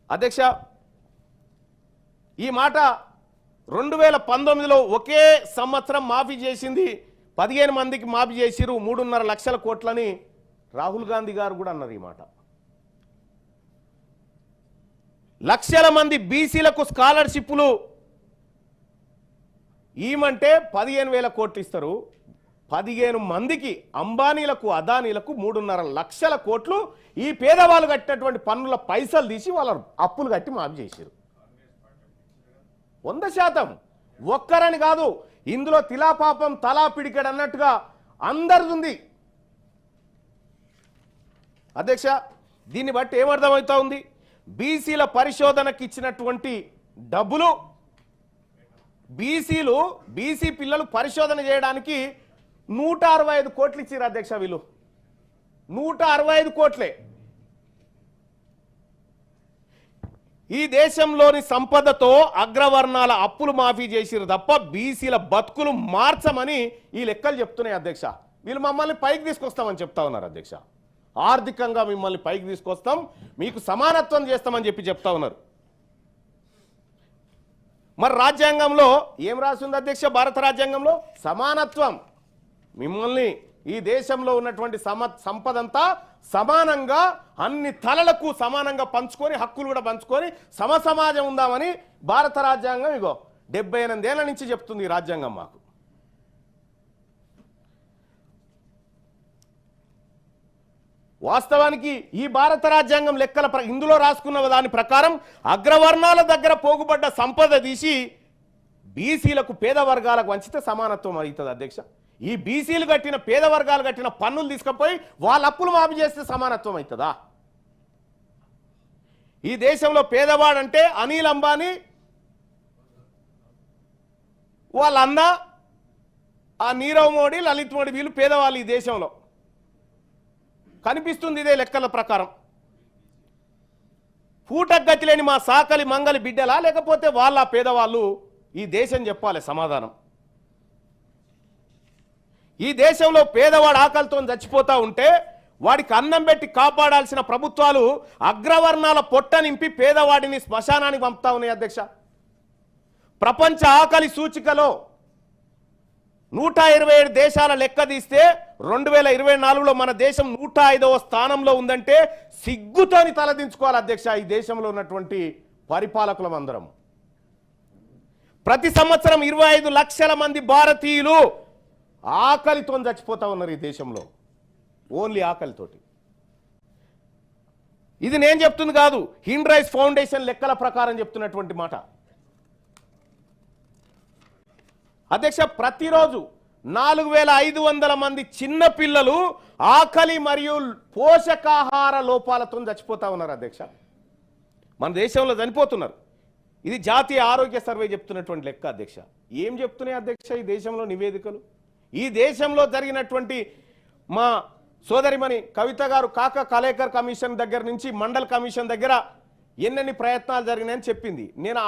అధ్యక్ష ఈ మాట 2019లో ఒకే సంవత్సరం మాఫీ చేసింది 15 మందికి మాఫీ చేసిరు 3.5 లక్షల కోట్లని రాహుల్ గాంధీ గారు కూడా అన్నారు ఈ మాట. లక్షల మంది బీసీలకు స్కాలర్షిప్లు ఈమంటే 15,000 కోట్లు ఇస్తారు. 15 మందికి అంబానీలకు అదానీలకు 3.5 లక్షల కోట్లు ఈ పేదవాళ్ళు కట్టినటువంటి పన్నుల పైసలు తీసి వాళ్ళ అప్పులు కట్టి మాఫీ చేశారు. 100% ఒక్కరని కాదు, ఇందులో తిలాపాపం తలా పిడికెడు అన్నట్టుగా అందరిది ఉంది. అధ్యక్ష దీన్ని బట్టి ఏమర్థమవుతా ఉంది, బీసీల పరిశోధనకి ఇచ్చినటువంటి డబ్బులు బీసీ పిల్లలు పరిశోధన చేయడానికి 165 కోట్లు ఇచ్చారు అధ్యక్ష. వీళ్ళు 165 కోట్లే. ఈ దేశంలోని సంపదతో అగ్రవర్ణాల అప్పులు మాఫీ చేసిరు తప్ప బీసీల బతుకులు మార్చమని ఈ లెక్కలు చెప్తున్నాయి అధ్యక్ష. వీళ్ళు మమ్మల్ని పైకి తీసుకొస్తామని చెప్తా ఉన్నారు అధ్యక్ష. ఆర్థికంగా మిమ్మల్ని పైకి తీసుకొస్తాం, మీకు సమానత్వం చేస్తామని చెప్తా ఉన్నారు. మరి రాజ్యాంగంలో ఏం రాసి ఉంది అధ్యక్ష? భారత రాజ్యాంగంలో సమానత్వం. మిమ్మల్ని ఈ దేశంలో ఉన్నటువంటి సంపదంతా సమానంగా అన్ని తలలకు సమానంగా పంచుకొని హక్కులు కూడా పంచుకొని సమాజం ఉందామని భారత రాజ్యాంగం 78 ఏళ్ల నుంచి చెప్తుంది ఈ రాజ్యాంగం మాకు. వాస్తవానికి ఈ భారత రాజ్యాంగం లెక్కల ఇందులో రాసుకున్న దాని ప్రకారం అగ్రవర్ణాల దగ్గర పోగుబడ్డ సంపద తీసి బీసీలకు పేద వర్గాలకు వంచితే సమానత్వం అవుతుంది అధ్యక్ష. ఈ బీసీలు కట్టిన పేద వర్గాలు కట్టిన పన్నులు తీసుకుపోయి వాళ్ళ అప్పులు మాఫీ చేస్తే సమానత్వం అవుతుందా? ఈ దేశంలో పేదవాడంటే అనిల్ అంబానీ వాళ్ళ అన్న ఆ నీరవ్ మోడీ లలిత్ మోడీ వీళ్ళు పేదవాళ్ళు ఈ దేశంలో కనిపిస్తుంది. ఇదే లెక్కల ప్రకారం పూటగతి లేని మా సాకలి మంగలి బిడ్డలా లేకపోతే వాళ్ళ పేదవాళ్ళు ఈ దేశం చెప్పాలి సమాధానం. ఈ దేశంలో పేదవాడు ఆకలితో చచ్చిపోతా ఉంటే వాడికి అన్నం పెట్టి కాపాడాల్సిన ప్రభుత్వాలు అగ్రవర్ణాల పొట్ట నింపి పేదవాడిని శ్మశానానికి పంపుతా ఉన్నాయి అధ్యక్ష. ప్రపంచ ఆకలి సూచికలో 127 దేశాల లెక్క తీస్తే 2024లో మన దేశం 105వ స్థానంలో ఉందంటే సిగ్గుతోని తలదించుకోవాలి అధ్యక్ష. ఈ దేశంలో ఉన్నటువంటి పరిపాలకులం అందరం. ప్రతి సంవత్సరం 25 లక్షల మంది భారతీయులు ఆకలితో చచ్చిపోతా ఉన్నారు ఈ దేశంలో, ఓన్లీ ఆకలితోటి. ఇది నేను చెప్తుంది కాదు, హ్యూమన్ రైట్స్ ఫౌండేషన్ లెక్కల ప్రకారం చెప్తున్నటువంటి మాట అధ్యక్ష. ప్రతిరోజు 4,500 మంది చిన్న పిల్లలు ఆకలి మరియు పోషకాహార లోపాలతో చచ్చిపోతా ఉన్నారు అధ్యక్ష. మన దేశంలో చనిపోతున్నారు. ఇది జాతీయ ఆరోగ్య సర్వే చెప్తున్నటువంటి లెక్క అధ్యక్ష. ఏం చెప్తున్నాయి అధ్యక్ష ఈ దేశంలో నివేదికలు? ఈ దేశంలో జరిగినటువంటి మా సోదరిమణి కవిత గారు కాక కలేకర్ కమిషన్ దగ్గర నుంచి మండల్ కమిషన్ దగ్గర ఎన్నెన్ని ప్రయత్నాలు జరిగినాయని చెప్పింది. నేను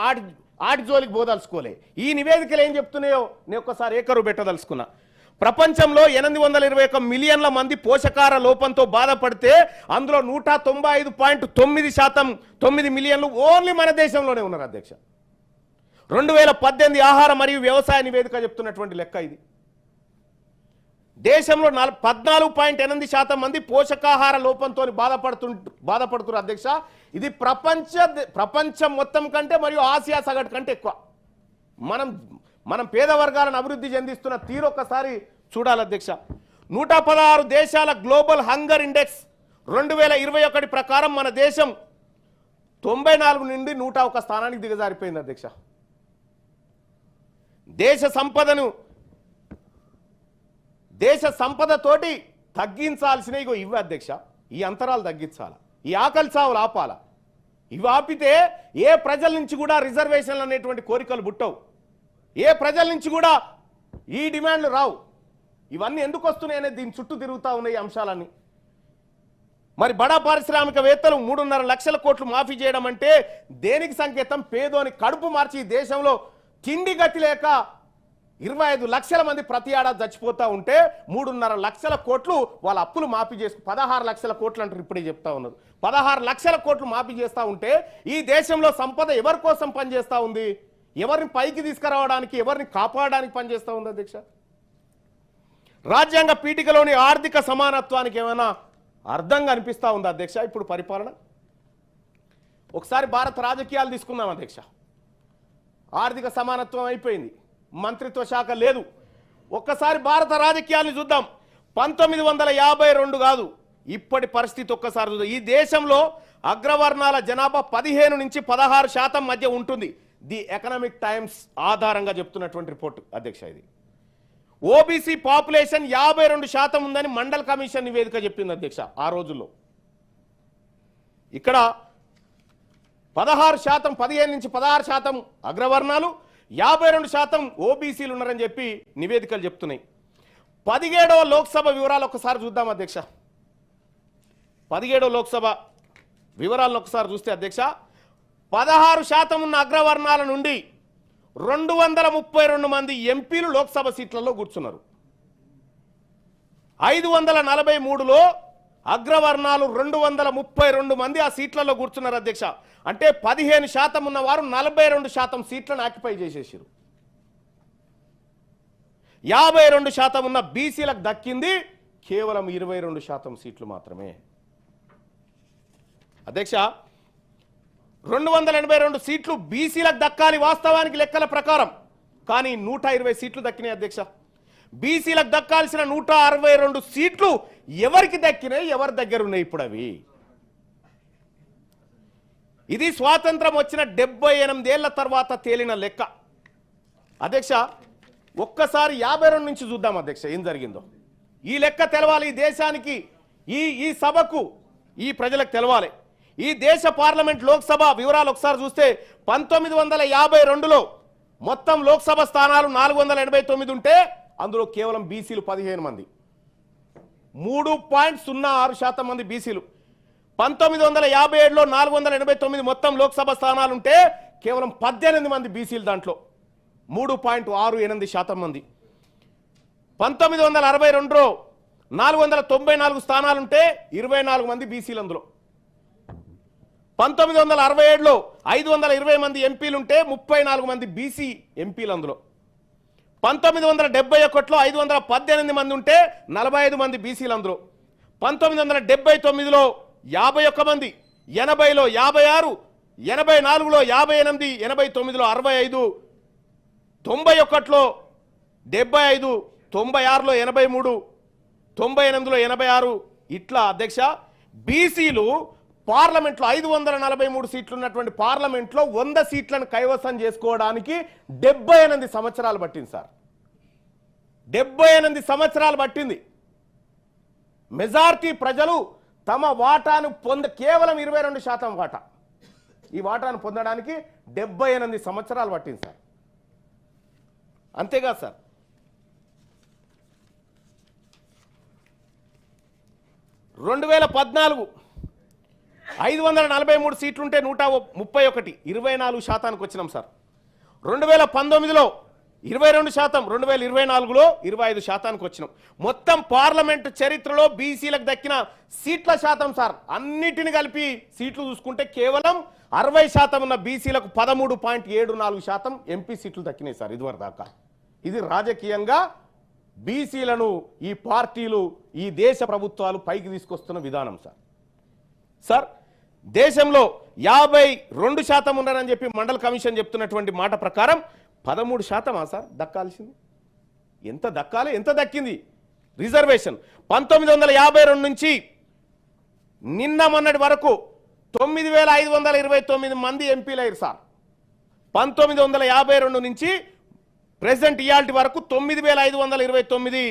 ఆడి జోలికి పోదలుచుకోలే. ఈ నివేదికలు ఏం చెప్తున్నాయో నేను ఒక్కసారి ఏకరు పెట్టదలుచుకున్నా. ప్రపంచంలో 821 మిలియన్ల మంది పోషకాహార లోపంతో బాధపడితే అందులో 195.9% 9 మిలియన్లు ఓన్లీ మన దేశంలోనే ఉన్నారు అధ్యక్ష. 2018 ఆహార మరియు వ్యవసాయ నివేదిక చెప్తున్నటువంటి లెక్క ఇది. దేశంలో 14.8% మంది పోషకాహార లోపంతో బాధపడుతున్నారు అధ్యక్ష. ఇది ప్రపంచం మొత్తం కంటే మరియు ఆసియా సగటు కంటే ఎక్కువ. మనం పేద వర్గాలను అభివృద్ధి చెందిస్తున్న తీరు ఒక్కసారి చూడాలి అధ్యక్ష. 116 దేశాల గ్లోబల్ హంగర్ ఇండెక్స్ 2021 ప్రకారం మన దేశం 94 నుండి 101 స్థానానికి దిగజారిపోయింది అధ్యక్ష. దేశ సంపదతోటి తగ్గించాల్సిన ఇవి అధ్యక్ష. ఈ అంతరాలు తగ్గించాలి, ఈ ఆకలి చావులు ఆపాల. ఇవి ఆపితే ఏ ప్రజల నుంచి కూడా రిజర్వేషన్లు అనేటువంటి కోరికలు పుట్టవు, ఏ ప్రజల నుంచి కూడా ఈ డిమాండ్లు రావు. ఇవన్నీ ఎందుకు వస్తున్నాయి అనేది దీని చుట్టూ తిరుగుతూ ఉన్నాయి ఈ అంశాలన్నీ. మరి బడా పారిశ్రామికవేత్తలు 3.5 లక్షల కోట్లు మాఫీ చేయడం అంటే దేనికి సంకేతం? పేదోని కడుపు మార్చి ఈ దేశంలో తిండి గతి లేక 25 లక్షల మంది ప్రతి ఏడాది చచ్చిపోతూ ఉంటే 3.5 లక్షల కోట్లు వాళ్ళ అప్పులు మాఫీ చేసి 16 లక్షల కోట్లు అంటారు. ఇప్పుడే చెప్తా ఉన్నారు. 16 లక్షల కోట్లు మాఫీ చేస్తూ ఉంటే ఈ దేశంలో సంపద ఎవరి కోసం పనిచేస్తూ ఉంది? ఎవరిని పైకి తీసుకురావడానికి, ఎవరిని కాపాడడానికి పనిచేస్తూ ఉంది అధ్యక్ష? రాజ్యాంగ పీఠికలోని ఆర్థిక సమానత్వానికి ఏమైనా అర్థంగా అనిపిస్తూ ఉందా అధ్యక్ష ఇప్పుడు పరిపాలన? ఒకసారి భారత రాజకీయాలు తీసుకుందాం అధ్యక్ష. ఆర్థిక సమానత్వం అయిపోయింది, మంత్రిత్వ శాఖ లేదు. ఒక్కసారి భారత రాజకీయాలను చూద్దాం. 1952 కాదు, ఇప్పటి పరిస్థితి ఒక్కసారి చూద్దాం. ఈ దేశంలో అగ్రవర్ణాల జనాభా 15 నుంచి 16% మధ్య ఉంటుంది. ది ఎకనామిక్ టైమ్స్ ఆధారంగా చెప్తున్నటువంటి రిపోర్టు అధ్యక్ష ఇది. ఓబీసీ పాపులేషన్ 52% ఉందని మండల్ కమిషన్ నివేదిక చెప్పింది అధ్యక్ష ఆ రోజుల్లో. ఇక్కడ 16%, 15 నుంచి 16% అగ్రవర్ణాలు, 52% ఓబీసీలు ఉన్నారని చెప్పి నివేదికలు చెప్తున్నాయి. 17వ లోక్సభ వివరాలు ఒకసారి చూద్దాం అధ్యక్ష. 17వ లోక్సభ వివరాలను ఒకసారి చూస్తే అధ్యక్ష 16% ఉన్న అగ్రవర్ణాల నుండి 232 మంది ఎంపీలు లోక్సభ సీట్లలో కూర్చున్నారు. 543లో అగ్రవర్ణాలు 232 మంది ఆ సీట్లలో కూర్చున్నారు అధ్యక్ష. అంటే 15% ఉన్నవారు 42% సీట్లను ఆక్యుపై చేసేసారు. 52% ఉన్న బీసీలకు దక్కింది కేవలం 22% సీట్లు మాత్రమే అధ్యక్ష. 282 సీట్లు బీసీలకు దక్కాలి వాస్తవానికి లెక్కల ప్రకారం, కానీ 120 సీట్లు దక్కినాయి అధ్యక్ష. బీసీలకు దక్కాల్సిన 162 సీట్లు ఎవరికి దక్కినాయి, ఎవరి దగ్గర ఉన్నాయి ఇప్పుడు అవి? ఇది స్వాతంత్రం వచ్చిన 78 ఏళ్ల తర్వాత తేలిన లెక్క అధ్యక్ష. ఒక్కసారి 52 నుంచి చూద్దాం అధ్యక్ష ఏం జరిగిందో. ఈ లెక్క తెలవాలి ఈ దేశానికి, ఈ సభకు, ఈ ప్రజలకు తెలవాలి. ఈ దేశ పార్లమెంట్ లోక్సభ వివరాలు ఒకసారి చూస్తే 1952లో మొత్తం లోక్సభ స్థానాలు 489 ఉంటే అందులో కేవలం బీసీలు 15 మంది, 3.06% మంది బీసీలు. 1957లో 489 మొత్తం లోక్సభ స్థానాలు ఉంటే కేవలం 18 మంది బీసీలు, దాంట్లో 3.68% మంది. 1962లో 494 స్థానాలుంటే 24 మంది బీసీలు అందులో. 1967లో 520 మంది ఎంపీలుంటే 34 మంది బీసీ ఎంపీలు అందులో. 1971లో 518 మంది ఉంటే 45 మంది బీసీలు అందులో. 1979లో 51 మంది, 80లో 56, 84లో 58, 89లో 65, 91లో 75, 96లో 83, 98లో 86 ఇట్లా అధ్యక్ష బీసీలు పార్లమెంట్లో 543 సీట్లు ఉన్నటువంటి పార్లమెంట్లో 100 సీట్లను కైవసం చేసుకోవడానికి 78 సంవత్సరాలు పట్టింది సార్. 78 సంవత్సరాలు పట్టింది. మెజారిటీ ప్రజలు తమ వాటాను కేవలం 22% వాటా, ఈ వాటాను పొందడానికి 78 సంవత్సరాలు పట్టింది సార్. అంతేగా సార్. 2014 543 సీట్లుంటే 131, 24% వచ్చినాం సార్. 2019లో 22%, 2024లో 25% వచ్చినాం. మొత్తం పార్లమెంటు చరిత్రలో బీసీలకు దక్కిన సీట్ల శాతం సార్ అన్నిటిని కలిపి సీట్లు చూసుకుంటే కేవలం 60% ఉన్న బీసీలకు 13.74% ఎంపీ సీట్లు దక్కినాయి సార్ ఇదివరకు దాకా. ఇది రాజకీయంగా బీసీలను ఈ పార్టీలు, ఈ దేశ ప్రభుత్వాలు పైకి తీసుకొస్తున్న విధానం సార్. సార్ దేశంలో 52% ఉన్నారని చెప్పి మండల్ కమిషన్ చెప్తున్నటువంటి మాట ప్రకారం 13% సార్ దక్కాల్సింది. ఎంత దక్కాలి, ఎంత దక్కింది రిజర్వేషన్? 1952 నుంచి నిన్న మొన్నటి వరకు 9529 మంది ఎంపీలు అయ్యారు సార్. 1952 నుంచి ప్రెసిడెంట్ ఇయాల్టి వరకు 9529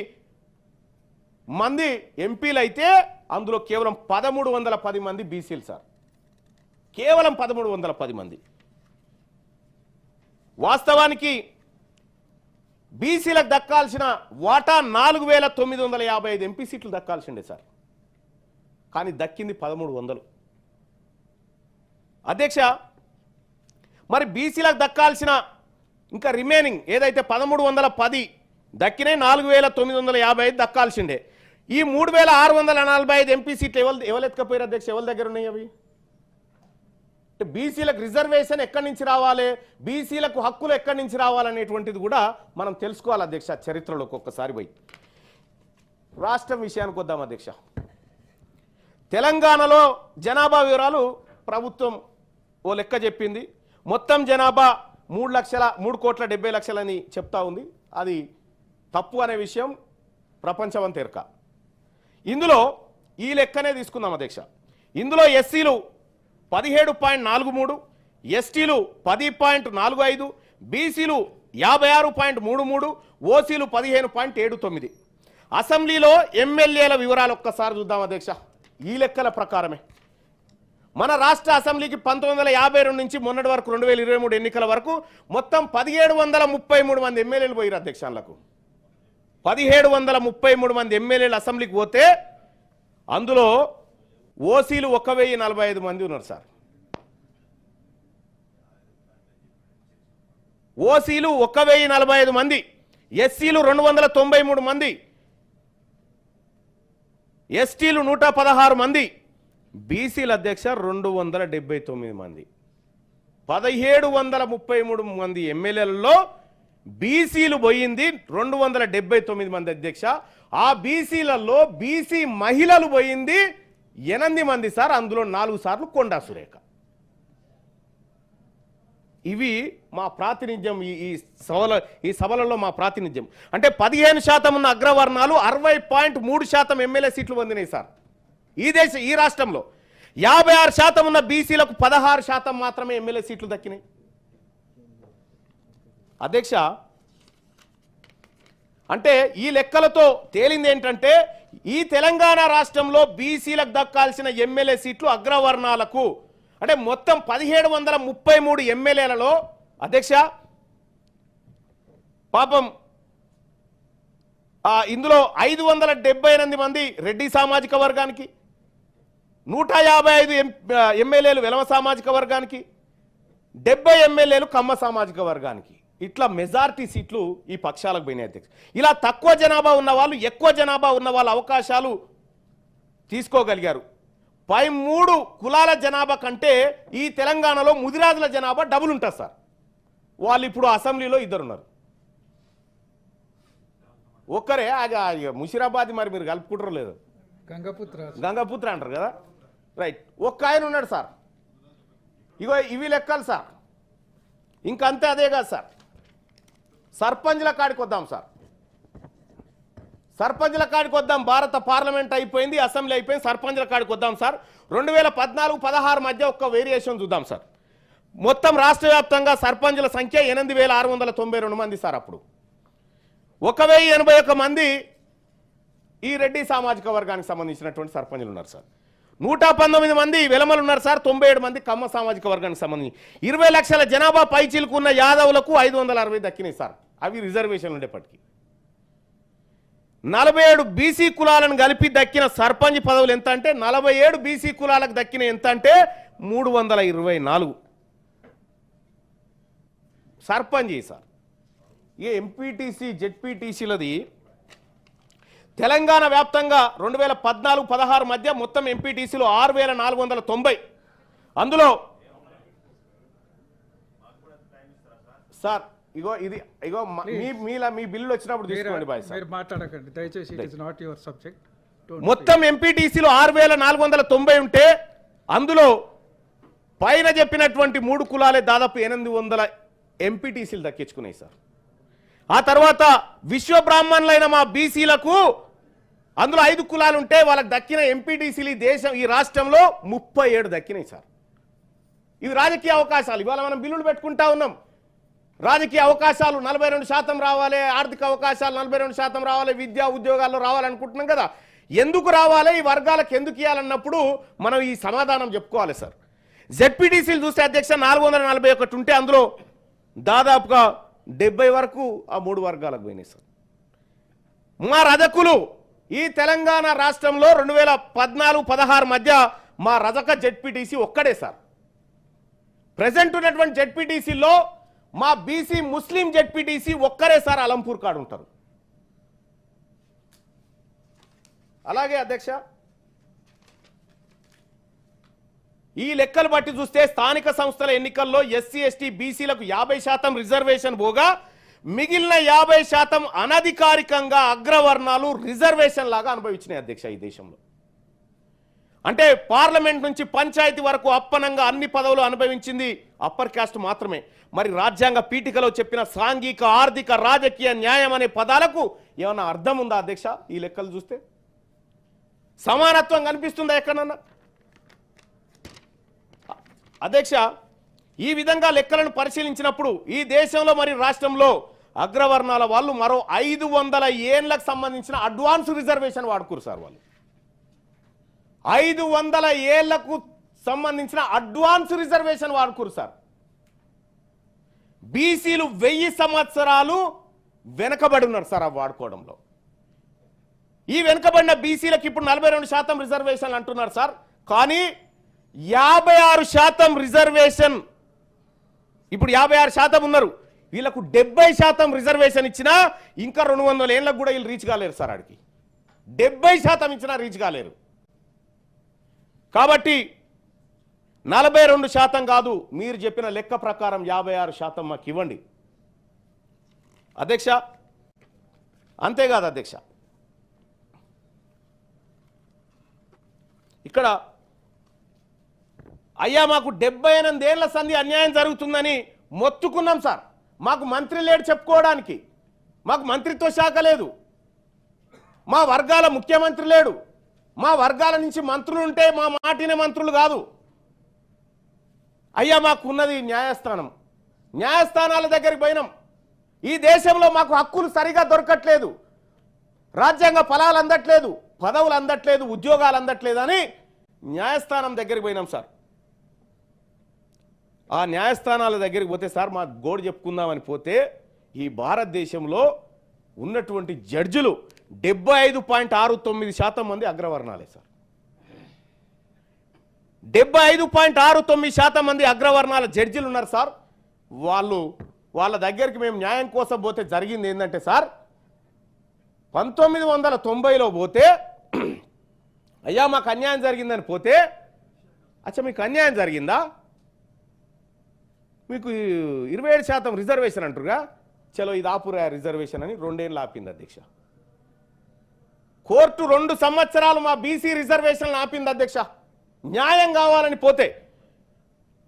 మంది ఎంపీలు అయితే అందులో కేవలం 1310 మంది బీసీలు సార్. కేవలం 1310 మంది. వాస్తవానికి బీసీలకు దక్కాల్సిన వాటా 4955 ఎంపీ సీట్లు దక్కాల్సిండే సార్, కానీ దక్కింది 1300. అధ్యక్ష మరి బీసీలకు దక్కాల్సిన ఇంకా రిమైనింగ్ ఏదైతే 1310 దక్కినాయి 4955 దక్కాల్సిందే. ఈ 3645 ఎంపీ సీట్లు ఎవరు ఎత్తుకపోయారు అధ్యక్ష? ఎవరి దగ్గర ఉన్నాయి అవి? బీసీలకు రిజర్వేషన్ ఎక్కడి నుంచి రావాలి, బీసీలకు హక్కులు ఎక్కడి నుంచి రావాలనేటువంటిది కూడా మనం తెలుసుకోవాలి అధ్యక్ష. చరిత్రలోకి ఒక్కసారి పోయి రాష్ట్రం విషయానికి వద్దాం అధ్యక్ష. తెలంగాణలో జనాభా వివరాలు ప్రభుత్వం ఓ లెక్క చెప్పింది. మొత్తం జనాభా 3,70,00,000 అని చెప్తా ఉంది. అది తప్పు అనే విషయం ప్రపంచమంతా ఎరక. ఇందులో ఈ లెక్కనే తీసుకుందాం అధ్యక్ష. ఇందులో ఎస్సీలు 17.43, ఎస్టీలు 10.45, బీసీలు 56.33, ఓసీలు 15.79. అసెంబ్లీలో ఎమ్మెల్యేల వివరాలు ఒక్కసారి చూద్దాం అధ్యక్ష. ఈ లెక్కల ప్రకారమే మన రాష్ట్ర అసెంబ్లీకి 1952 నుంచి మొన్నటి వరకు 2023 ఎన్నికల వరకు మొత్తం 1733 మంది ఎమ్మెల్యేలు పోయారు అధ్యక్షాలకు. 1733 మంది ఎమ్మెల్యేలు అసెంబ్లీకి పోతే అందులో ఓసీలు 1045 మంది ఉన్నారు సార్. ఓసీలు 1045 మంది, ఎస్సీలు 293 మంది, ఎస్టీలు 116 మంది, బీసీల అధ్యక్ష 279 మంది. 1733 మంది ఎమ్మెల్యేలలో బీసీలు పోయింది 279 మంది అధ్యక్ష. ఆ బీసీలలో బీసీ మహిళలు పోయింది 8 మంది సార్. అందులో 4 సార్లు కొండా సురేఖ. ఇవి మా ప్రాతినిధ్యం. ఈ సభలలో మా ప్రాతినిధ్యం అంటే 15% ఉన్న అగ్రవర్ణాలు 60.3% ఎమ్మెల్యే సీట్లు పొందినాయి సార్ ఈ రాష్ట్రంలో. 56% ఉన్న బీసీలకు 16% మాత్రమే ఎమ్మెల్యే సీట్లు దక్కినాయి అధ్యక్ష. అంటే ఈ లెక్కలతో తేలింది ఏంటంటే ఈ తెలంగాణ రాష్ట్రంలో బీసీలకు దక్కాల్సిన ఎమ్మెల్యే సీట్లు అగ్రవర్ణాలకు అంటే మొత్తం 1733 ఎమ్మెల్యేలలో అధ్యక్ష పాపం ఇందులో 578 మంది రెడ్డి సామాజిక వర్గానికి, 155 ఎమ్మెల్యేలు వెలమ సామాజిక వర్గానికి, 70 ఎమ్మెల్యేలు కమ్మ సామాజిక వర్గానికి. ఇట్లా మెజారిటీ సీట్లు ఈ పక్షాలకు పోయినాయి అధ్యక్ష. ఇలా తక్కువ జనాభా ఉన్న వాళ్ళు ఎక్కువ జనాభా ఉన్న వాళ్ళ అవకాశాలు తీసుకోగలిగారు. పై 3 కులాల జనాభా కంటే ఈ తెలంగాణలో ముదిరాజుల జనాభా డబుల్ ఉంటుంది సార్. వాళ్ళు ఇప్పుడు అసెంబ్లీలో 2 ఉన్నారు. ఒక్కరే ముషిరాబాద్ మరి మీరు కలుపుకుంటారో లేదు, గంగపుత్ర అంటారు కదా, రైట్. ఒక్క ఆయన ఉన్నాడు సార్. ఇగో ఇవి లెక్కలు సార్. ఇంకంతే అదే కాదు సార్. సర్పంచ్ల కాడికి వద్దాం సార్. సర్పంచ్ల కాడికి వద్దాం. భారత పార్లమెంట్ అయిపోయింది, అసెంబ్లీ అయిపోయింది, సర్పంచ్ల కాడికి వద్దాం సార్. 2014-16 మధ్య ఒక్క వేరియేషన్ చూద్దాం సార్. మొత్తం రాష్ట్ర వ్యాప్తంగా సర్పంచ్ల సంఖ్య 8,692 మంది సార్. అప్పుడు 1081 మంది ఈ రెడ్డి సామాజిక వర్గానికి సంబంధించినటువంటి సర్పంచ్లు ఉన్నారు సార్. 119 మంది వెలమలు ఉన్నారు సార్. 97 మంది కమ్మ సామాజిక వర్గానికి సంబంధించి 20 లక్షల జనాభా పైచీలుకున్న యాదవులకు 560 దక్కినాయి సార్. అవి రిజర్వేషన్లు ఉండేప్పటికీ 47 బీసీ కులాలను కలిపి దక్కిన సర్పంచ్ పదవులు ఎంత అంటే 47 బీసీ కులాలకు దక్కిన ఎంత అంటే 324 సర్పంచ్ సార్. ఏ ఎంపీటీసీ జెడ్పీటీసీలది తెలంగాణ వ్యాప్తంగా 2014-16 మధ్య మొత్తం ఎంపీటీసీలు 6,490. అందులో సార్ ఇగో ఇది ఇగో మీ బిల్లు వచ్చినప్పుడు తీసుకోండి బాయ్ సార్. మాట్లాడకండి దయచేసి. It is not your subject. మొత్తం ఎంపీటీసీలు 6,490 ఉంటే అందులో పైన చెప్పినటువంటి 3 కులాలే దాదాపు 800 ఎంపీటీసీలు దక్కించుకున్నాయి సార్. ఆ తర్వాత విశ్వ బ్రాహ్మణులైన మా బీసీలకు అందులో 5 కులాలు ఉంటే వాళ్ళకి దక్కిన ఎంపీటీసీలు ఈ రాష్ట్రంలో 37 దక్కినాయి సార్. ఇవి రాజకీయ అవకాశాలు. ఇవాళ మనం బిల్లులు పెట్టుకుంటా ఉన్నాం. రాజకీయ అవకాశాలు 42% రావాలి, ఆర్థిక అవకాశాలు 42% రావాలి, విద్యా ఉద్యోగాల్లో రావాలనుకుంటున్నాం కదా. ఎందుకు రావాలి, ఈ వర్గాలకు ఎందుకు ఇవ్వాలన్నప్పుడు మనం ఈ సమాధానం చెప్పుకోవాలి సార్. జెడ్పీటీసీలు చూస్తే అధ్యక్ష 441 ఉంటే అందులో దాదాపుగా 70 వరకు ఆ 3 వర్గాలకు పోయినాయి సార్. మా రజకులు ఈ తెలంగాణ రాష్ట్రంలో 2014-16 మధ్య మా రజక జెడ్పీటీసీ ఒక్కడే సార్. ప్రెజెంట్ ఉన్నటువంటి జెడ్పీటీసీలో మా బీసీ ముస్లిం జెడ్పీటీసీ ఒక్కరే సార్ అలంపూర్ కాడు ఉంటారు. అలాగే అధ్యక్ష ఈ లెక్కలు బట్టి చూస్తే స్థానిక సంస్థల ఎన్నికల్లో ఎస్సీ ఎస్టీ బీసీలకు 50% రిజర్వేషన్ పోగా మిగిలిన 50% అనధికారికంగా అగ్రవర్ణాలు రిజర్వేషన్ లాగా అనుభవించినాయి అధ్యక్ష ఈ దేశంలో. అంటే పార్లమెంట్ నుంచి పంచాయతీ వరకు అప్పనంగా అన్ని పదవులు అనుభవించింది అప్పర్ కాస్ట్ మాత్రమే. మరి రాజ్యాంగ పీఠికలో చెప్పిన సాంఘిక ఆర్థిక రాజకీయ న్యాయం అనే పదాలకు ఏమన్నా అర్థం ఉందా అధ్యక్ష? ఈ లెక్కలు చూస్తే సమానత్వం కనిపిస్తుందా ఎక్కడన్నా? అధ్యక్ష ఈ విధంగా లెక్కలను పరిశీలించినప్పుడు ఈ దేశంలో మరి రాష్ట్రంలో అగ్రవర్ణాల వాళ్ళు మరో 500 ఏళ్లకు సంబంధించిన అడ్వాన్స్ రిజర్వేషన్ వాడుకోరు సార్. వాళ్ళు 500 ఏళ్లకు సంబంధించిన అడ్వాన్స్ రిజర్వేషన్ వాడుకోరు సార్. బీసీలు 1000 సంవత్సరాలు వెనకబడి ఉన్నారు సార్ ఆ వాడుకోవడంలో. ఈ వెనుకబడిన బీసీలకు ఇప్పుడు 42% రిజర్వేషన్ అంటున్నారు సార్. కానీ 56% రిజర్వేషన్, ఇప్పుడు 56% ఉన్నారు, వీళ్ళకు 70% రిజర్వేషన్ ఇచ్చినా ఇంకా 200 ఏళ్ళకు కూడా వీళ్ళు రీచ్ కాలేరు సార్. ఆడికి 70% ఇచ్చినా రీచ్ కాలేరు. కాబట్టి 42% కాదు, మీరు చెప్పిన లెక్క ప్రకారం 56% మాకు ఇవ్వండి అధ్యక్ష. అంతేకాదు అధ్యక్ష, ఇక్కడ అయ్యా మాకు 78 ఏళ్ల సంధి అన్యాయం జరుగుతుందని మొత్తుకున్నాం సార్. మాకు మంత్రి లేడు చెప్పుకోవడానికి, మాకు మంత్రిత్వ శాఖ లేదు, మా వర్గాల ముఖ్యమంత్రి లేడు, మా వర్గాల నుంచి మంత్రులు ఉంటే మా మాటినే మంత్రులు కాదు. అయ్యా మాకు ఉన్నది న్యాయస్థానం, న్యాయస్థానాల దగ్గరికి పోయినాం. ఈ దేశంలో మాకు హక్కులు సరిగా దొరకట్లేదు, రాజ్యాంగ ఫలాలు అందట్లేదు, పదవులు అందట్లేదు, ఉద్యోగాలు అందట్లేదు అని న్యాయస్థానం దగ్గరికి పోయినాం సార్. ఆ న్యాయస్థానాల దగ్గరికి పోతే సార్ మా గోడు చెప్పుకుందామని పోతే ఈ భారతదేశంలో ఉన్నటువంటి జడ్జిలు 75.69% మంది అగ్రవర్ణాలే సార్. 75.69% మంది అగ్రవర్ణాల జడ్జిలు ఉన్నారు సార్. వాళ్ళ దగ్గరికి మేము న్యాయం కోసం పోతే జరిగింది ఏంటంటే సార్, 1990లో పోతే అయ్యా మాకు అన్యాయం జరిగిందని పోతే, అచ్చా మీకు అన్యాయం జరిగిందా, మీకు 27% రిజర్వేషన్ అంటారుగా, చలో ఇది ఆపురా రిజర్వేషన్ అని 2 ఏళ్ళు ఆపింది అధ్యక్ష. కోర్టు 2 సంవత్సరాలు మా బీసీ రిజర్వేషన్లు ఆపింది అధ్యక్ష, న్యాయం కావాలని పోతే.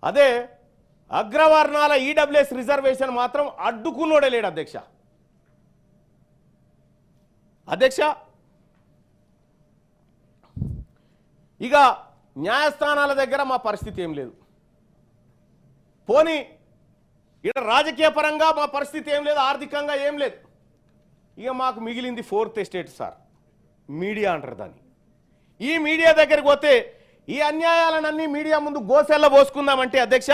అదే అగ్రవర్ణాల ఈడబ్ల్యూఎస్ రిజర్వేషన్ మాత్రం అడ్డుకున్నోడే లేడు అధ్యక్ష. ఇక న్యాయస్థానాల దగ్గర మా పరిస్థితి ఏం లేదు, పోనీ ఇక్కడ రాజకీయ పరంగా మా పరిస్థితి ఏం లేదు, ఆర్థికంగా ఏం లేదు. ఇక మాకు మిగిలింది 4th ఎస్టేట్ సార్, మీడియా అంటారు దాన్ని. ఈ మీడియా దగ్గరికి పోతే ఈ అన్యాయాలన్నీ మీడియా ముందు గోసెల్ల పోసుకుందామంటే అధ్యక్ష,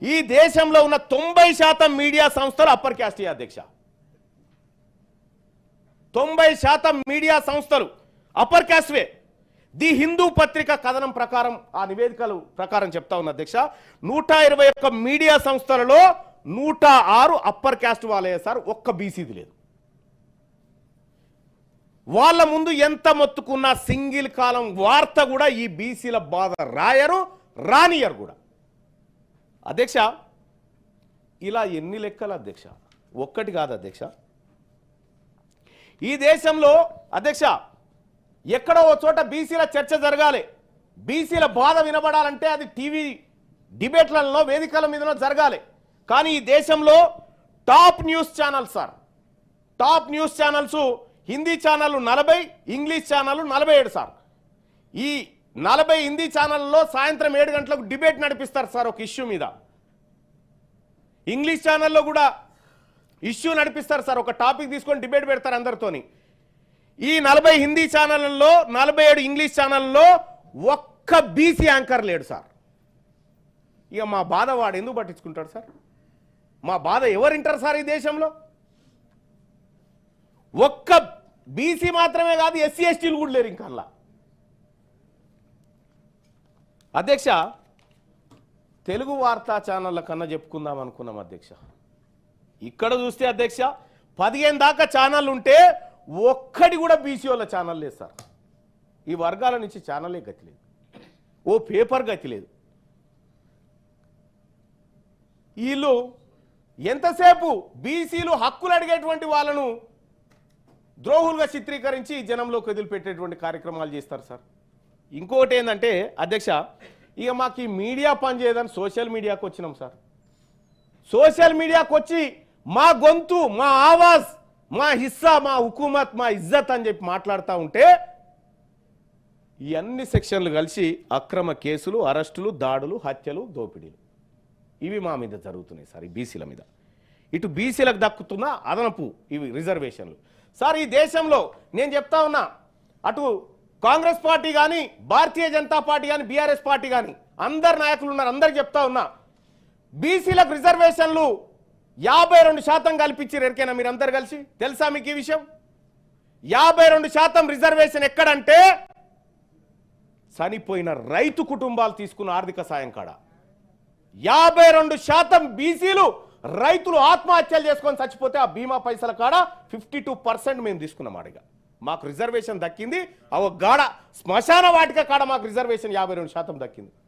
ఈ దేశంలో ఉన్న 90% మీడియా సంస్థలు అప్పర్ క్యాస్ట్ అధ్యక్ష. 90% మీడియా సంస్థలు అప్పర్ క్యాస్ట్వే. ది హిందూ పత్రిక కథనం ప్రకారం, ఆ నివేదికలు ప్రకారం చెప్తా ఉన్న అధ్యక్ష, 121 మీడియా సంస్థలలో 106 అప్పర్ క్యాస్ట్ వాళ్ళే సార్, ఒక్క బీసీది లేదు. వాళ్ళ ముందు ఎంత మొత్తుకున్నా సింగిల్ కాలం వార్త కూడా ఈ బీసీల బాధ రాయరు, రానియరు కూడా అధ్యక్ష. ఇలా ఎన్ని లెక్కలు అధ్యక్ష, ఒక్కటి కాదు అధ్యక్ష. ఈ దేశంలో అధ్యక్ష ఎక్కడో ఓ చోట బీసీల చర్చ జరగాలి, బీసీల బాధ వినబడాలంటే అది టీవీ డిబేట్లలో, వేదికల మీదనో జరగాలి. కానీ ఈ దేశంలో top news channels sir, top news channels Hindi ఛానళ్ళు 40, ఇంగ్లీష్ ఛానళ్ళు 47 సార్. ఈ 40 హిందీ ఛానల్లో సాయంత్రం 7 గంటలకు డిబేట్ నడిపిస్తారు సార్ ఒక ఇష్యూ మీద. ఇంగ్లీష్ ఛానల్లో కూడా ఇష్యూ నడిపిస్తారు సార్, ఒక టాపిక్ తీసుకొని డిబేట్ పెడతారు అందరితోని. ఈ 40 హిందీ ఛానళ్ళల్లో 47 ఇంగ్లీష్ ఛానల్లో ఒక్క బీసీ యాంకర్ లేడు సార్. ఇక మా బాధ వాడు ఎందుకు పట్టించుకుంటాడు సార్? మా బాధ ఎవరు వింటారు సార్ ఈ దేశంలో? ఒక్క బీసీ మాత్రమే కాదు, ఎస్సీ ఎస్టీలు కూడా లేరు ఇంకా అలా అధ్యక్ష. తెలుగు వార్తా ఛానళ్ళ కన్నా చెప్పుకుందాం అనుకున్నాం అధ్యక్ష. ఇక్కడ చూస్తే అధ్యక్ష 15 దాకా ఛానళ్ళు ఉంటే ఒక్కడి కూడా బీసీఓల ఛానల్ లేదు సార్. ఈ వర్గాల నుంచి ఛానలే గతి లేదు, ఓ పేపర్ గతి లేదు. వీళ్ళు ఎంతసేపు బీసీలు హక్కులు అడిగేటువంటి వాళ్ళను ద్రోహులుగా చిత్రీకరించి జనంలోకి వదిలిపెట్టేటువంటి కార్యక్రమాలు చేస్తారు సార్. ఇంకోటి ఏంటంటే అధ్యక్ష, ఇక మాకు ఈ మీడియా పని చేయదని సోషల్ మీడియాకు వచ్చినాం సార్. సోషల్ మీడియాకు వచ్చి మా గొంతు, మా ఆవాజ్, మా హిస్సా, మా హుకూమత్, మా ఇజ్జత్ అని చెప్పి మాట్లాడుతూ ఉంటే ఈ అన్ని సెక్షన్లు కలిసి అక్రమ కేసులు, అరెస్టులు, దాడులు, హత్యలు, దోపిడీలు ఇవి మా మీద జరుగుతున్నాయి సార్. ఈ బీసీల మీద ఇటు బీసీలకు దక్కుతున్న అదనపు ఇవి రిజర్వేషన్లు సార్. ఈ దేశంలో నేను చెప్తా ఉన్నా, అటు కాంగ్రెస్ పార్టీ కానీ, భారతీయ జనతా పార్టీ కానీ, బీఆర్ఎస్ పార్టీ కానీ అందరు నాయకులు ఉన్నారు, అందరికి చెప్తా ఉన్నా, బీసీలకు రిజర్వేషన్లు 52% కల్పించారు. ఎరికైనా మీరు అందరు కలిసి, తెలుసా మీకు ఈ విషయం? 52% రిజర్వేషన్ ఎక్కడంటే చనిపోయిన రైతు కుటుంబాలు తీసుకున్న ఆర్థిక సాయం కాడ 52% బీసీలు రైతులు ఆత్మహత్యలు చేసుకొని చచ్చిపోతే ఆ బీమా పైసల కాడ 52% మేము తీసుకున్నాం. అడిగా మాకు రిజర్వేషన్ దక్కింది. అవ గాడ శ్మశాన వాటిక కాడ మాకు రిజర్వేషన్ 52% దక్కింది.